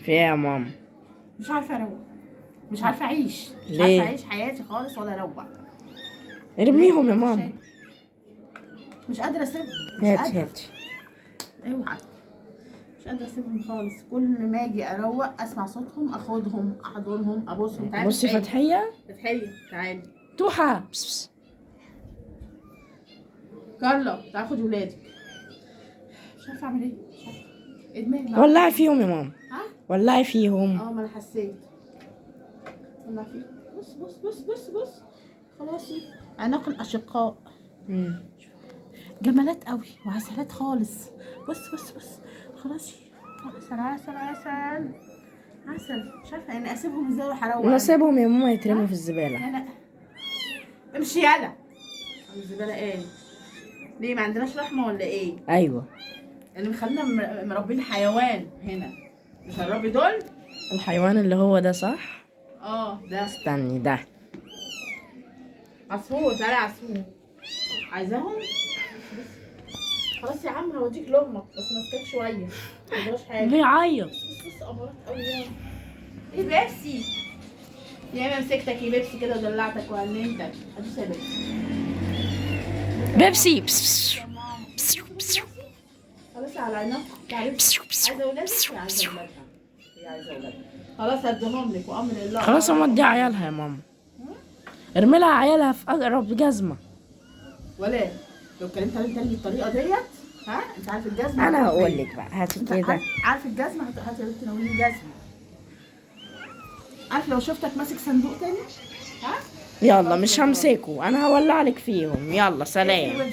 في ايه يا ماما؟ مش عارفه اروق، مش عارفه اعيش، مش ليه؟ عارفه اعيش حياتي خالص ولا اروق. ارميهم يا ماما. مش قادره اسيبهم، مش هات قادره. هات. اوعى. مش قادره اسيبهم خالص، كل ما اجي اروق اسمع صوتهم، اخدهم احضنهم ابوسهم. تعالي بصي فتحية. فتحيه تعالي. توحة. بس بس. كارلا تعالي خدي ولادك. مش عارفه اعمل ايه، مش عارفه. ادمان. ولعي فيهم يا ماما. ها؟ ولعي فيهم. ما انا حسيت. ولع فيهم. بص بص بص بص بص. خلاصي عناق الاشقاء. جمالات قوي وعسلات خالص. بص بص بص. خلاص. عسل عسل عسل عسل. مش عارفه يعني اسيبهم ازاي واروح اروق. نسيبهم يا ماما يترموا في الزبالة. لا امشي يلا. الزباله ايه؟ ليه ما عندناش رحمه ولا ايه؟ ايوه. اللي مخلينا مربين حيوان هنا مش هنربي دول. الحيوان اللي هو ده صح؟ ده استني ده. عصفور. تعالى عصفور. عايزاهم؟ خلاص يا عم هوديك لامك بس ماسكاك شويه ما تجراش حاجه. بيعيط. بص امارات قوي. ايه بيبسي؟ يا اما مسكتك يا بيبسي كده ودلعتك وهننتك. هدوس يا بيبسي. بيبسي. بس بس. بس بس. خلاص على عينك. عايزه اولادك. عايزه اولادها. هي عايزه اولادها. خلاص هديهم لك وامر الله. خلاص يا ماما دي عيالها يا ماما. ارمي لها عيالها في اقرب جزمة. ولا لو اتكلمت عليك تاني بالطريقه ديت انت عارف الجزمه. انا هقول لك بقى هاتي كده. عارف الجزمه هات يا بنتي ناوليني جزمه. عارف لو شفتك ماسك صندوق تاني يلا مش همسكه، انا هولع لك فيهم. يلا سلام.